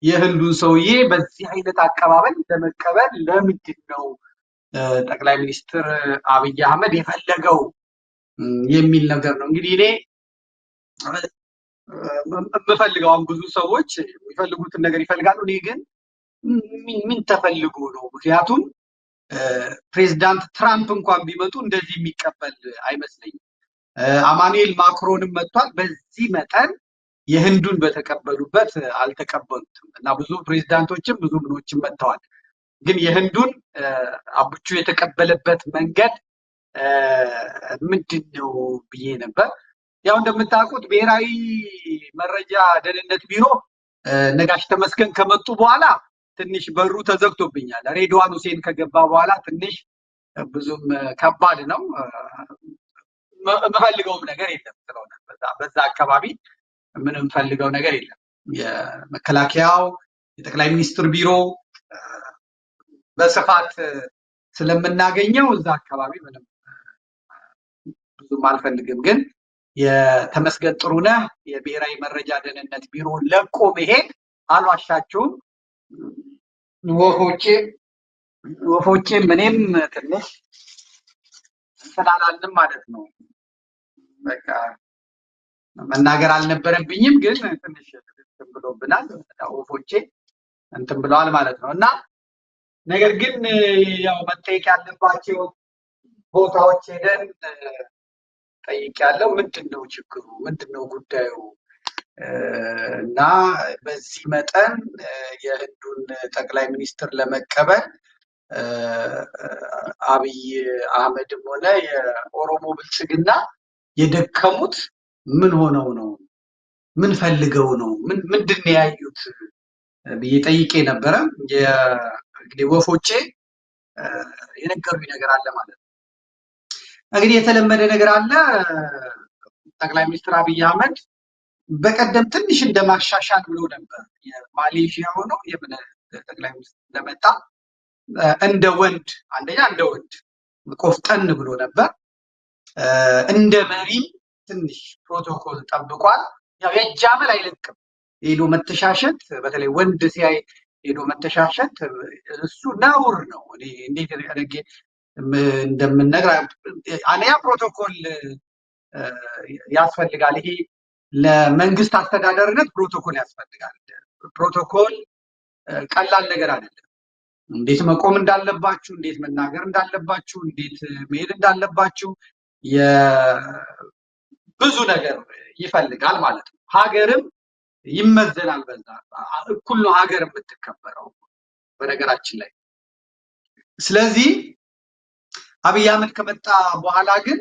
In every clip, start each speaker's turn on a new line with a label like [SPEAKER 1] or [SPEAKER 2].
[SPEAKER 1] የህንዱን ሰውዬ በዚህ አይነት አቀባበል ለመቀበል ለምንድን ነው ጠቅላይ ሚኒስትር አብይ አህመድ የፈለገው የሚል ነገር ነው። እንግዲህ እኔ የምፈልገው ብዙ ሰዎች የሚፈልጉትን ነገር ይፈልጋሉ። እኔ ግን ምን ተፈልጎ ነው? ምክንያቱም ፕሬዚዳንት ትራምፕ እንኳን ቢመጡ እንደዚህ የሚቀበል አይመስለኝም። አማኑኤል ማክሮንም መጥቷል። በዚህ መጠን የህንዱን በተቀበሉበት አልተቀበሉትም እና ብዙ ፕሬዚዳንቶችም ብዙ ምኖችም መጥተዋል። ግን የህንዱን አብቹ የተቀበለበት መንገድ ምንድን ነው ብዬ ነበር። ያው እንደምታውቁት ብሔራዊ መረጃ ደህንነት ቢሮ ነጋሽ ተመስገን ከመጡ በኋላ ትንሽ በሩ ተዘግቶብኛል። ሬድዋን ሁሴን ከገባ በኋላ ትንሽ ብዙም ከባድ ነው። የምፈልገውም ነገር የለም ስለሆነ በዛ አካባቢ ምንም ፈልገው ነገር የለም። የመከላከያው የጠቅላይ ሚኒስትር ቢሮ በስፋት ስለምናገኘው እዛ አካባቢ ምንም ብዙም አልፈልግም። ግን የተመስገን ጥሩነህ የብሔራዊ መረጃ ደህንነት ቢሮ ለቆ መሄድ አልዋሻችሁም ወፎቼ ምንም ትንሽ እንትን ማለት ነው። በቃ መናገር አልነበረብኝም፣ ግን ትንሽ እንትን ብሎብናል። ወፎቼ እንትን ብለዋል ማለት ነው። እና ነገር ግን ያው መጠየቅ ያለባቸው ቦታዎች ሄደን ጠይቄያለሁ። ምንድነው ችግሩ? ምንድነው ጉዳዩ? እና በዚህ መጠን የህንዱን ጠቅላይ ሚኒስትር ለመቀበል አብይ አህመድም ሆነ የኦሮሞ ብልጽግና የደከሙት ምን ሆነው ነው? ምን ፈልገው ነው? ምንድን ነው ያዩት ብዬ ጠይቄ ነበረ። እንግዲህ ወፎቼ የነገሩኝ ነገር አለ ማለት ነው። እንግዲህ የተለመደ ነገር አለ። ጠቅላይ ሚኒስትር አብይ አህመድ በቀደም ትንሽ እንደማሻሻል ብሎ ነበር። የማሌዥያ ሆነው የምን ጠቅላይ ሚኒስትር እንደመጣ እንደ ወንድ አንደኛ እንደ ወንድ ቆፍጠን ብሎ ነበር። እንደ መሪም ትንሽ ፕሮቶኮል ጠብቋል። ያው የእጅ አመል አይለቅም። ሄዶ መተሻሸት፣ በተለይ ወንድ ሲያይ ሄዶ መተሻሸት እሱ ነውር ነው። እኔ እንዴት አድርጌ እንደምነግር አንደኛ ፕሮቶኮል ያስፈልጋል። ይሄ ለመንግስት አስተዳደርነት ፕሮቶኮል ያስፈልጋል። ፕሮቶኮል ቀላል ነገር አይደለም። እንዴት መቆም እንዳለባችሁ፣ እንዴት መናገር እንዳለባችሁ፣ እንዴት መሄድ እንዳለባችሁ ብዙ ነገር ይፈልጋል ማለት ነው። ሀገርም ይመዘናል በዛ። እኩል ነው ሀገር የምትከበረው በነገራችን ላይ። ስለዚህ አብይ አህመድ ከመጣ በኋላ ግን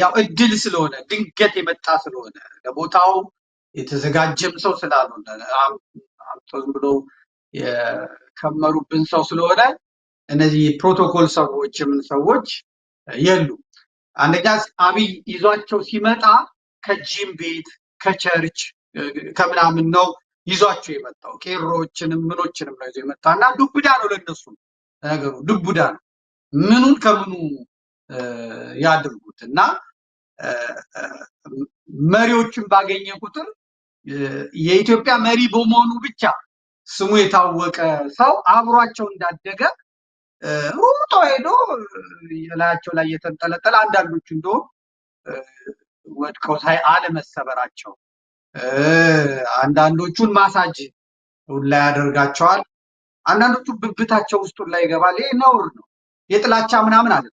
[SPEAKER 1] ያው እድል ስለሆነ ድንገት የመጣ ስለሆነ ለቦታው የተዘጋጀም ሰው ስላልሆነ ዝም ብሎ የከመሩብን ሰው ስለሆነ እነዚህ ፕሮቶኮል ሰዎች የምን ሰዎች የሉ። አንደኛ አብይ ይዟቸው ሲመጣ ከጂም ቤት ከቸርች ከምናምን ነው ይዟቸው የመጣው። ቄሮችንም ምኖችንም ነው ይዞ የመጣ እና ዱብዳ ነው ለነሱ ነገሩ፣ ዱብዳ ነው። ምኑን ከምኑ ያድርጉት እና መሪዎችን ባገኘ ቁጥር የኢትዮጵያ መሪ በመሆኑ ብቻ ስሙ የታወቀ ሰው አብሯቸው እንዳደገ ሩጦ ሄዶ የላያቸው ላይ የተንጠለጠለ አንዳንዶቹ እንደውም ወድቀው ሳይ አለመሰበራቸው፣ አንዳንዶቹን ማሳጅ ሁላ ያደርጋቸዋል። አንዳንዶቹ ብብታቸው ውስጥ ሁላ ይገባል። ይሄ ነውር ነው። የጥላቻ ምናምን አለ።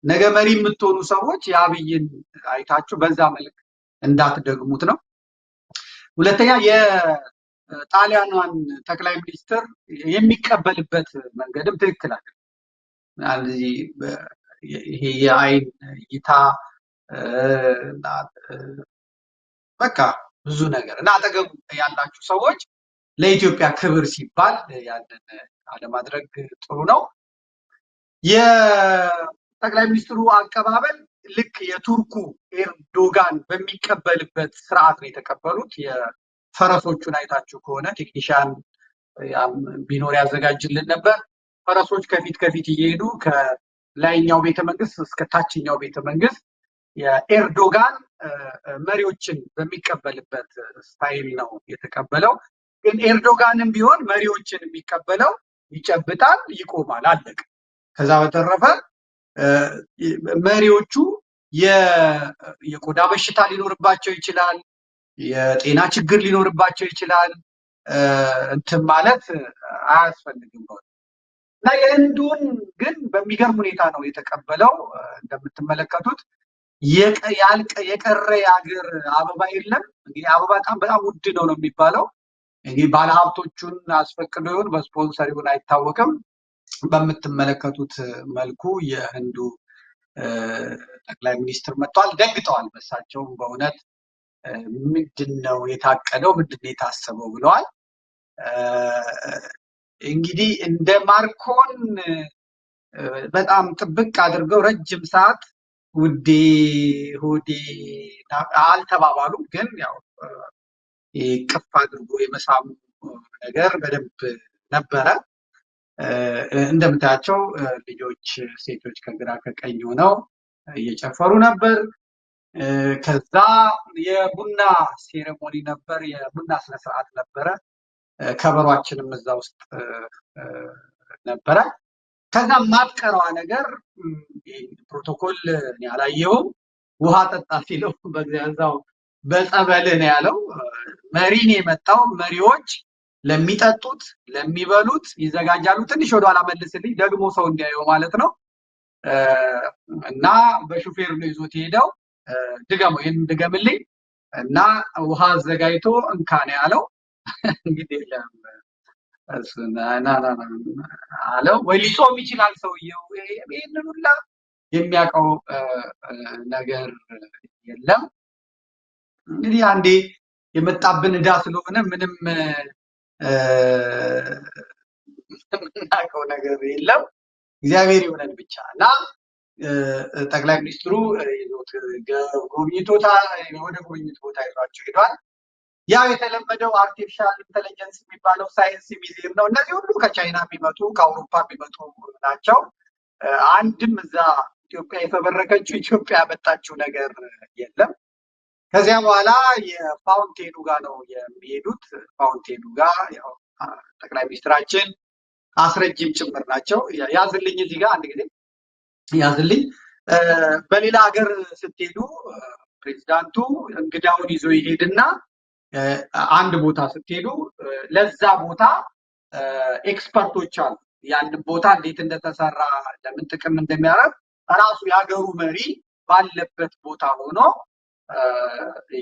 [SPEAKER 1] ነገ መሪ የምትሆኑ ሰዎች የአብይን አይታችሁ በዛ መልክ እንዳትደግሙት ነው። ሁለተኛ የጣሊያኗን ጠቅላይ ሚኒስትር የሚቀበልበት መንገድም ትክክል አይደለም። ይሄ የአይን እይታ በቃ ብዙ ነገር እና አጠገቡ ያላችሁ ሰዎች ለኢትዮጵያ ክብር ሲባል ያንን አለማድረግ ጥሩ ነው። የጠቅላይ ሚኒስትሩ አቀባበል ልክ የቱርኩ ኤርዶጋን በሚቀበልበት ስርዓት ነው የተቀበሉት። የፈረሶቹን አይታችሁ ከሆነ ቴክኒሻን ቢኖር ያዘጋጅልን ነበር። ፈረሶች ከፊት ከፊት እየሄዱ ከላይኛው ቤተመንግስት እስከ ታችኛው ቤተመንግስት የኤርዶጋን መሪዎችን በሚቀበልበት ስታይል ነው የተቀበለው። ኤርዶጋንም ቢሆን መሪዎችን የሚቀበለው ይጨብጣል፣ ይቆማል፣ አለቀ። ከዛ በተረፈ መሪዎቹ የቆዳ በሽታ ሊኖርባቸው ይችላል፣ የጤና ችግር ሊኖርባቸው ይችላል። እንትን ማለት አያስፈልግም እና የህንዱን ግን በሚገርም ሁኔታ ነው የተቀበለው። እንደምትመለከቱት የቀረ የሀገር አበባ የለም። እንግዲህ አበባ በጣም ውድ ነው የሚባለው። እንግዲህ ባለሀብቶቹን አስፈቅዶ ይሆን በስፖንሰር ይሆን አይታወቅም። በምትመለከቱት መልኩ የህንዱ ጠቅላይ ሚኒስትር መጥተዋል። ደንግጠዋል። በሳቸውም በእውነት ምንድን ነው የታቀደው፣ ምንድን ነው የታሰበው ብለዋል። እንግዲህ እንደ ማርኮን በጣም ጥብቅ አድርገው ረጅም ሰዓት ውዴ ሆዴ አልተባባሉም። ግን ያው ቅፍ አድርጎ የመሳሙ ነገር በደንብ ነበረ። እንደምታያቸው ልጆች ሴቶች ከግራ ከቀኝ ሆነው እየጨፈሩ ነበር። ከዛ የቡና ሴሬሞኒ ነበር፣ የቡና ስነስርዓት ነበረ። ከበሯችንም እዛ ውስጥ ነበረ። ከዛ ማትቀረዋ ነገር ፕሮቶኮል ያላየውም ውሃ ጠጣ ሲለው በዛው በጸበልህ ነው ያለው። መሪን የመጣው መሪዎች ለሚጠጡት ለሚበሉት ይዘጋጃሉ። ትንሽ ወደኋላ መልስልኝ ደግሞ ሰው እንዲያየው ማለት ነው። እና በሹፌር ነው ይዞት ሄደው ድገመው፣ ይህን ድገምልኝ እና ውሃ አዘጋጅቶ እንካ ነው ያለው። እንግዲህ አለው ወይ ሊጾም ይችላል ሰውየው። ይህንን ሁላ የሚያውቀው ነገር የለም። እንግዲህ አንዴ የመጣብን ዕዳ ስለሆነ ምንም የምናውቀው ነገር የለም። እግዚአብሔር ይሆነን ብቻ እና ጠቅላይ ሚኒስትሩ ይዞት ጎብኝቶታ ወደ ጉብኝት ቦታ ይዟቸው ሄዷል። ያው የተለመደው አርቲፊሻል ኢንተለጀንስ የሚባለው ሳይንስ ሚዚየም ነው። እነዚህ ሁሉ ከቻይና የሚመጡ ከአውሮፓ የሚመጡ ናቸው። አንድም እዛ ኢትዮጵያ የተበረከችው ኢትዮጵያ ያመጣችው ነገር የለም። ከዚያ በኋላ የፋውንቴኑ ጋር ነው የሚሄዱት። ፋውንቴኑ ጋር ያው ጠቅላይ ሚኒስትራችን አስረጅም ጭምር ናቸው። ያዝልኝ እዚህ ጋር አንድ ጊዜ ያዝልኝ። በሌላ ሀገር ስትሄዱ ፕሬዚዳንቱ እንግዳውን ይዞ ይሄድና አንድ ቦታ ስትሄዱ ለዛ ቦታ ኤክስፐርቶች አሉ። ያንን ቦታ እንዴት እንደተሰራ ለምን ጥቅም እንደሚያደርግ ራሱ የሀገሩ መሪ ባለበት ቦታ ሆኖ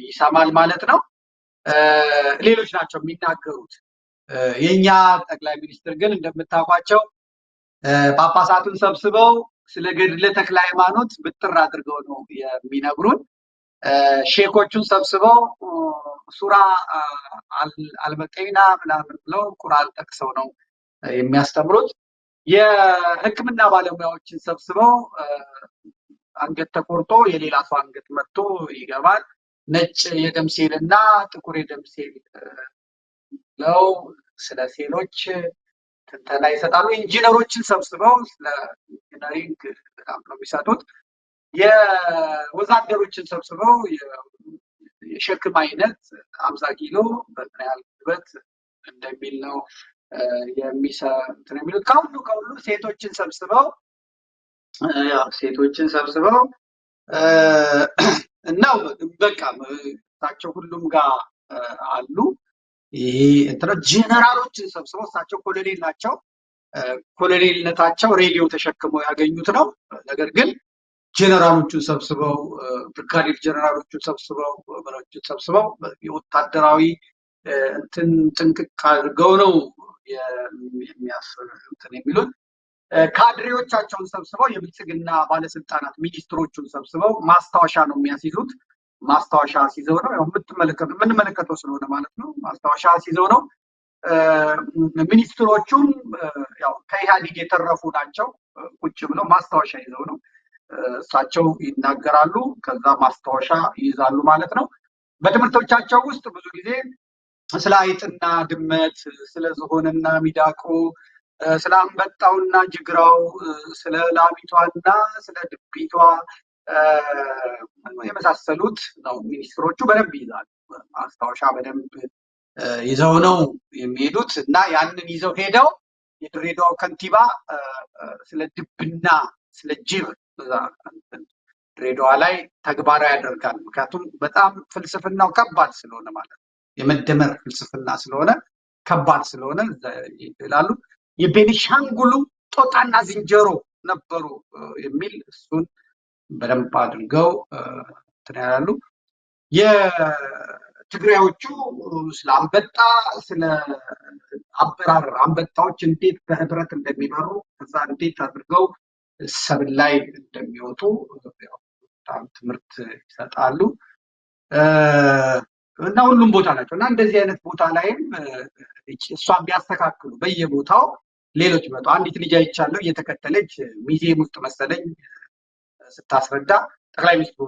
[SPEAKER 1] ይሰማል ማለት ነው። ሌሎች ናቸው የሚናገሩት። የኛ ጠቅላይ ሚኒስትር ግን እንደምታውቋቸው ጳጳሳቱን ሰብስበው ስለ ገድለ ተክለ ሃይማኖት ብጥር አድርገው ነው የሚነግሩን። ሼኮቹን ሰብስበው ሱራ አልበቀይና ምናምን ብለው ቁርአን ጠቅሰው ነው የሚያስተምሩት። የሕክምና ባለሙያዎችን ሰብስበው አንገት ተቆርጦ የሌላ ሰው አንገት መጥቶ ይገባል። ነጭ የደም ሴል እና ጥቁር የደም ሴል ነው ስለ ሴሎች ትንተና ይሰጣሉ። ኢንጂነሮችን ሰብስበው ስለ ኢንጂነሪንግ በጣም ነው የሚሰጡት። የወዛደሮችን ሰብስበው የሸክም አይነት 50 ኪሎ በምን ያህል ጉልበት እንደሚል ነው የሚሉት። ከሁሉ ሴቶችን ሰብስበው እናው በቃ እሳቸው ሁሉም ጋር አሉ። ይሄ ጀነራሎችን ሰብስበው እሳቸው ኮሎኔል ናቸው። ኮሎኔልነታቸው ሬዲዮ ተሸክመው ያገኙት ነው። ነገር ግን ጀነራሎቹን ሰብስበው ብርጋዴር ጀነራሎቹን ሰብስበው የወታደራዊ እንትን ጥንቅቅ አድርገው ነው የሚሉት። ካድሬዎቻቸውን ሰብስበው የብልጽግና ባለስልጣናት ሚኒስትሮቹን ሰብስበው ማስታወሻ ነው የሚያስይዙት። ማስታወሻ ሲይዘው ነው የምንመለከተው ስለሆነ ማለት ነው። ማስታወሻ ሲይዘው ነው። ሚኒስትሮቹም ያው ከኢህአዴግ የተረፉ ናቸው። ቁጭ ብለው ማስታወሻ ይዘው ነው እሳቸው ይናገራሉ። ከዛ ማስታወሻ ይይዛሉ ማለት ነው። በትምህርቶቻቸው ውስጥ ብዙ ጊዜ ስለ አይጥና ድመት፣ ስለ ዝሆንና ሚዳቆ፣ ስለ አንበጣውና ጅግራው፣ ስለ ላሚቷና ስለ ድቢቷ የመሳሰሉት ነው ሚኒስትሮቹ በደንብ ይይዛሉ። ማስታወሻ በደንብ ይዘው ነው የሚሄዱት እና ያንን ይዘው ሄደው የድሬዳዋው ከንቲባ ስለ ድብና ስለ ጅብ ድሬዳዋ ላይ ተግባራዊ ያደርጋል። ምክንያቱም በጣም ፍልስፍናው ከባድ ስለሆነ ማለት ነው። የመደመር ፍልስፍና ስለሆነ ከባድ ስለሆነ ይላሉ። የቤኒሻንጉሉ ጦጣና ዝንጀሮ ነበሩ የሚል እሱን በደንብ አድርገው ያሉ። የትግራዮቹ ስለ አንበጣ ስለ አበራር አንበጣዎች እንዴት በህብረት እንደሚበሩ ከዛ እንዴት አድርገው ሰብል ላይ እንደሚወጡ በጣም ትምህርት ይሰጣሉ እና ሁሉም ቦታ ናቸው እና እንደዚህ አይነት ቦታ ላይም እሷን ቢያስተካክሉ በየቦታው ሌሎች መጡ። አንዲት ልጅ አይቻለሁ እየተከተለች ሚዚየም ውስጥ መሰለኝ ስታስረዳ ጠቅላይ ሚኒስትሩ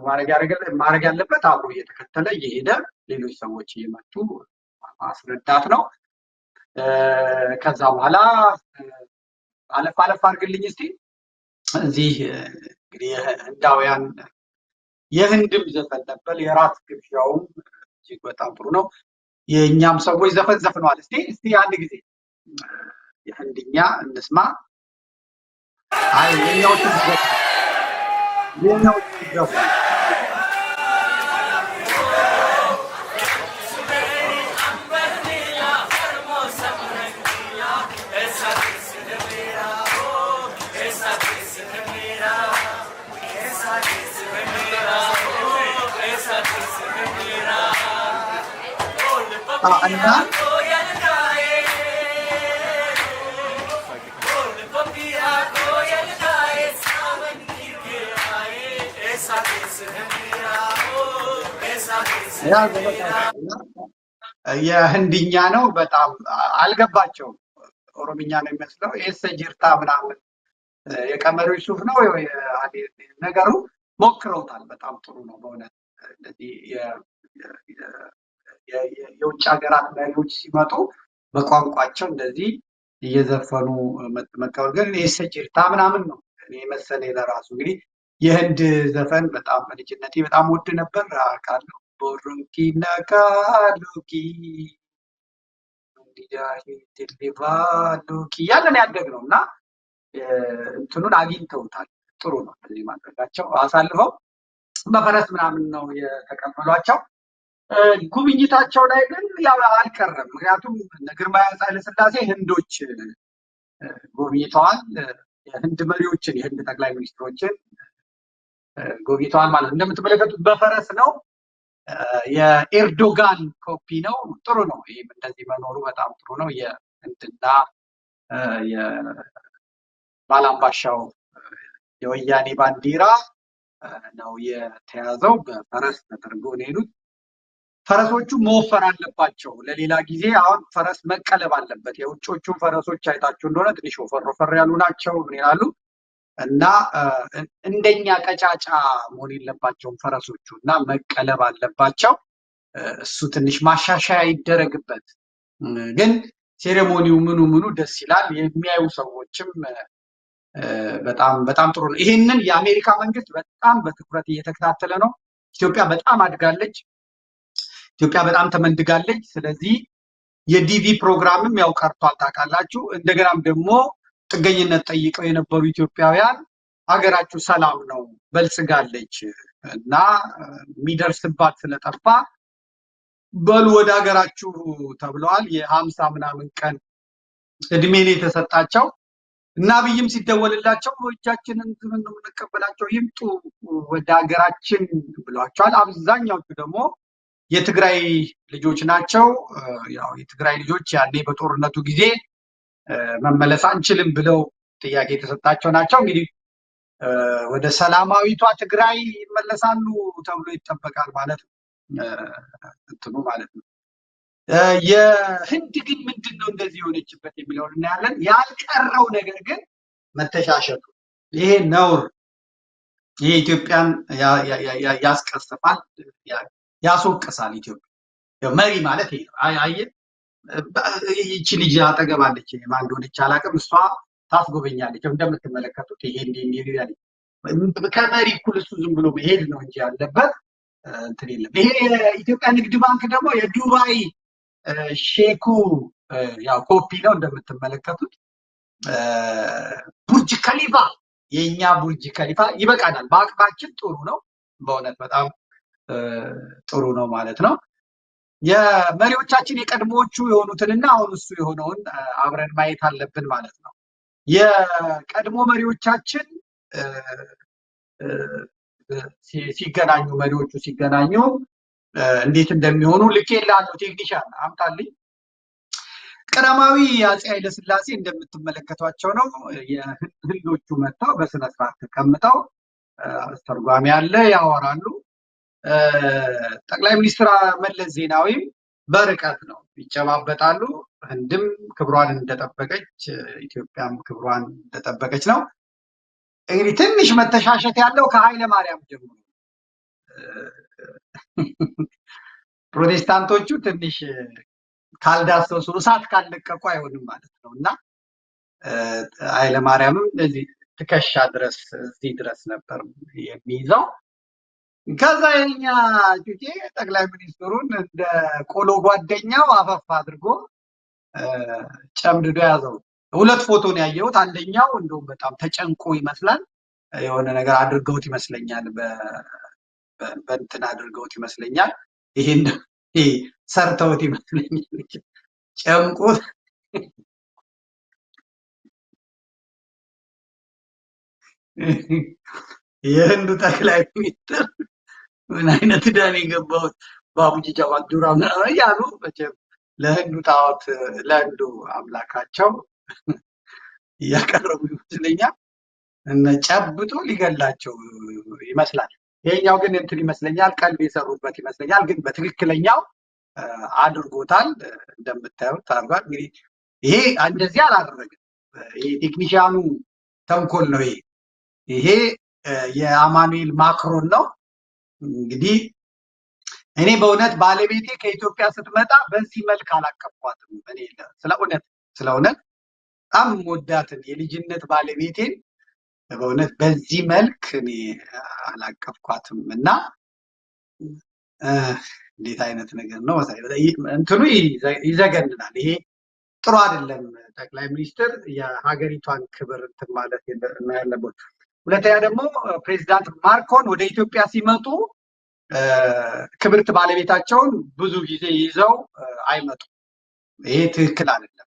[SPEAKER 1] ማድረግ ያለበት አብሮ እየተከተለ እየሄደ ሌሎች ሰዎች እየመጡ ማስረዳት ነው። ከዛ በኋላ አለፍ አድርግልኝ እስቲ እዚህ እንግዲህ ህንዳውያን የህንድም ዘፈን ነበር። የራት ግብዣውም እጅግ በጣም ጥሩ ነው። የእኛም ሰዎች ዘፈን ዘፍነዋል። እስቲ አንድ ጊዜ የህንድኛ እንስማ። አይ የኛው ዘፈን እና የህንድኛ ነው። በጣም አልገባቸውም። ኦሮምኛ ነው የሚመስለው። ኤሰ ጅርታ ምናምን የቀመሪ ሱፍ ነው ነገሩ። ሞክረውታል። በጣም ጥሩ ነው በእውነት እንደዚህ የውጭ ሀገራት መሪዎች ሲመጡ በቋንቋቸው እንደዚህ እየዘፈኑ መቀበል። ግን ኤሰ ጅርታ ምናምን ነው የመሰለኝ ለራሱ። እንግዲህ የህንድ ዘፈን በጣም በልጅነቴ በጣም ውድ ነበር አውቃለሁ። ቦሩንኪ ናካሉኪ ሉኪ ያለን ያደግነው እና እንትኑን አግኝተውታል። ጥሩ ነው እንደዚህ ማድረጋቸው። አሳልፈው በፈረስ ምናምን ነው የተቀበሏቸው። ጉብኝታቸው ላይ ግን ያው አልቀረም። ምክንያቱም ግርማዊ አፄ ኃይለሥላሴ ህንዶች ጎብኝተዋል። የህንድ መሪዎችን የህንድ ጠቅላይ ሚኒስትሮችን ጎብኝተዋል ማለት እንደምትመለከቱት በፈረስ ነው። የኤርዶጋን ኮፒ ነው። ጥሩ ነው። ይህም እንደዚህ መኖሩ በጣም ጥሩ ነው። የህንድና የባላምባሻው የወያኔ ባንዲራ ነው የተያዘው። በፈረስ ተደርጎ ነው የሄዱት። ፈረሶቹ መወፈር አለባቸው ለሌላ ጊዜ። አሁን ፈረስ መቀለብ አለበት። የውጮቹን ፈረሶች አይታችሁ እንደሆነ ትንሽ ወፈር ያሉ ናቸው። ምን ይላሉ እና እንደኛ ቀጫጫ መሆን የለባቸውም ፈረሶቹ እና መቀለብ አለባቸው። እሱ ትንሽ ማሻሻያ ይደረግበት። ግን ሴሬሞኒው ምኑ ደስ ይላል። የሚያዩ ሰዎችም በጣም ጥሩ ነው። ይሄንን የአሜሪካ መንግስት በጣም በትኩረት እየተከታተለ ነው። ኢትዮጵያ በጣም አድጋለች። ኢትዮጵያ በጣም ተመንድጋለች። ስለዚህ የዲቪ ፕሮግራምም ያው ቀርቷል ታውቃላችሁ። እንደገናም ደግሞ ጥገኝነት ጠይቀው የነበሩ ኢትዮጵያውያን ሀገራችሁ ሰላም ነው በልጽጋለች እና የሚደርስባት ስለጠፋ በሉ ወደ ሀገራችሁ ተብለዋል። የ50 ምናምን ቀን እድሜ ነው የተሰጣቸው እና አብይም ሲደወልላቸው እጃችንን የምንቀበላቸው ይምጡ ወደ ሀገራችን ብሏቸዋል። አብዛኛዎቹ ደግሞ የትግራይ ልጆች ናቸው። ያው የትግራይ ልጆች ያኔ በጦርነቱ ጊዜ መመለስ አንችልም ብለው ጥያቄ የተሰጣቸው ናቸው። እንግዲህ ወደ ሰላማዊቷ ትግራይ ይመለሳሉ ተብሎ ይጠበቃል ማለት ነው። እንትኑ ማለት ነው። የህንድ ግን ምንድን ነው እንደዚህ የሆነችበት የሚለውን እናያለን። ያልቀረው ነገር ግን መተሻሸቱ፣ ይሄ ነውር፣ ይሄ ኢትዮጵያን ያስቀስፋል፣ ያስወቅሳል። ኢትዮጵያ መሪ ማለት ይሄ አየህ። ይቺ ልጅ አጠገባለች ማን እንደሆነች አላውቅም። እሷ ታስጎበኛለች። እንደምትመለከቱት ይሄ እንዲህ ያለ ከመሪ እኩል እሱ ዝም ብሎ መሄድ ነው እንጂ ያለበት እንትን የለም። ይሄ የኢትዮጵያ ንግድ ባንክ ደግሞ የዱባይ ሼኩ ያው ኮፒ ነው እንደምትመለከቱት። ቡርጅ ከሊፋ የኛ ቡርጅ ከሊፋ ይበቃናል። በአቅማችን ጥሩ ነው፣ በእውነት በጣም ጥሩ ነው ማለት ነው። የመሪዎቻችን የቀድሞዎቹ የሆኑትንና አሁን እሱ የሆነውን አብረን ማየት አለብን ማለት ነው። የቀድሞ መሪዎቻችን ሲገናኙ መሪዎቹ ሲገናኙ እንዴት እንደሚሆኑ ልኬልሃለሁ። ቴክኒሻን አምጣልኝ። ቀዳማዊ አፄ ኃይለሥላሴ እንደምትመለከቷቸው ነው። የህንዶቹ መጥተው በስነ ስርዓት ተቀምጠው አስተርጓሚ አለ፣ ያወራሉ። ጠቅላይ ሚኒስትር መለስ ዜናዊም በርቀት ነው ይጨባበጣሉ። ህንድም ክብሯን እንደጠበቀች፣ ኢትዮጵያም ክብሯን እንደጠበቀች ነው። እንግዲህ ትንሽ መተሻሸት ያለው ከኃይለ ማርያም ጀምሮ ፕሮቴስታንቶቹ ትንሽ ካልዳሰሱ እሳት ካልለቀቁ አይሆንም ማለት ነው እና ኃይለማርያምም እንደዚህ ትከሻ ድረስ እዚህ ድረስ ነበር የሚይዘው። ከዛ የኛ ጩጬ ጠቅላይ ሚኒስትሩን እንደ ቆሎ ጓደኛው አፈፍ አድርጎ ጨምድዶ ያዘው። ሁለት ፎቶ ነው ያየሁት። አንደኛው እንደውም በጣም ተጨንቆ ይመስላል፣ የሆነ ነገር አድርገውት ይመስለኛል፣ በእንትን አድርገውት ይመስለኛል። ይሄን ሰርተውት ይመስለኛል፣ ጨምቆት የህንዱ ጠቅላይ ሚኒስትር ምን አይነት ዳን የገባሁት በአቡጅጃ ዋዱራ እያሉ መቼም ለህንዱ ጣዖት ለህንዱ አምላካቸው እያቀረቡ ይመስለኛል። እነ ጨብጦ ሊገላቸው ይመስላል። ይሄኛው ግን እንትን ይመስለኛል፣ ቀልብ የሰሩበት ይመስለኛል። ግን በትክክለኛው አድርጎታል። እንደምታዩት አድርጓል። እንግዲህ ይሄ እንደዚህ አላደረግም። ይሄ ቴክኒሽያኑ ተንኮል ነው። ይሄ የአማኑኤል ማክሮን ነው። እንግዲህ እኔ በእውነት ባለቤቴ ከኢትዮጵያ ስትመጣ በዚህ መልክ አላቀፍኳትም። እኔ ስለ እውነት በጣም ወዳትን የልጅነት ባለቤቴን በእውነት በዚህ መልክ እኔ አላቀፍኳትም እና እንዴት አይነት ነገር ነው እንትኑ ይዘገንናል። ይሄ ጥሩ አይደለም። ጠቅላይ ሚኒስትር የሀገሪቷን ክብር እንትን ማለት ያለበት። ሁለተኛ ደግሞ ፕሬዚዳንት ማክሮን ወደ ኢትዮጵያ ሲመጡ ክብርት ባለቤታቸውን ብዙ ጊዜ ይዘው አይመጡም። ይሄ ትክክል አይደለም።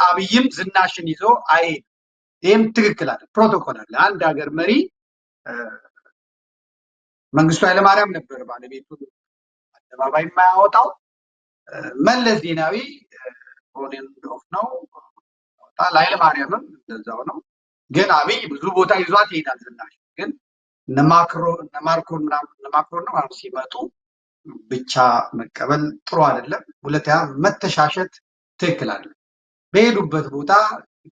[SPEAKER 1] አብይም ዝናሽን ይዞ አይሄድም። ይህም ትክክል አይደለም። ፕሮቶኮል አለ። አንድ ሀገር መሪ መንግስቱ ኃይለማርያም ነበር ባለቤቱን አደባባይ የማያወጣው። መለስ ዜናዊ ኦኔንዶፍ ነው። ኃይለማርያምም እንደዛው ነው። ግን አብይ ብዙ ቦታ ይዟት ይሄዳል ዝናሽ። ግን እነ ማክሮን ነው ሲመጡ ብቻ መቀበል ጥሩ አይደለም። ሁለተኛ መተሻሸት ትክክል አይደለም። በሄዱበት ቦታ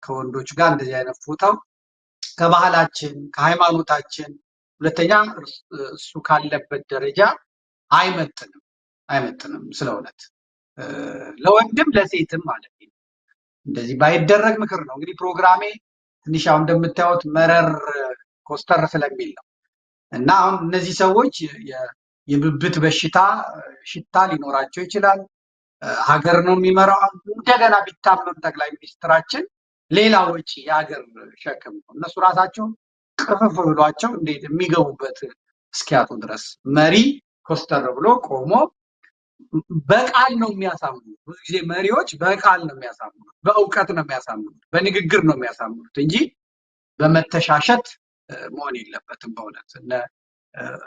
[SPEAKER 1] ከወንዶች ጋር እንደዚህ አይነት ፎቶ ከባህላችን ከሃይማኖታችን፣ ሁለተኛ እሱ ካለበት ደረጃ አይመጥንም። ስለ እውነት ለወንድም ለሴትም ማለት ነው። እንደዚህ ባይደረግ ምክር ነው። እንግዲህ ፕሮግራሜ ትንሽ አሁን እንደምታዩት መረር ኮስተር ስለሚል ነው እና አሁን እነዚህ ሰዎች የብብት በሽታ ሽታ ሊኖራቸው ይችላል። ሀገር ነው የሚመራው። እንደገና ቢታመም ጠቅላይ ሚኒስትራችን ሌላ ወጪ የሀገር ሸክም ነው። እነሱ ራሳቸው ቅፍፍ ብሏቸው እንዴት የሚገቡበት እስኪያጡ ድረስ መሪ ኮስተር ብሎ ቆሞ በቃል ነው የሚያሳምኑት። ብዙ ጊዜ መሪዎች በቃል ነው የሚያሳምኑት፣ በእውቀት ነው የሚያሳምኑት፣ በንግግር ነው የሚያሳምኑት እንጂ በመተሻሸት መሆን የለበትም በእውነት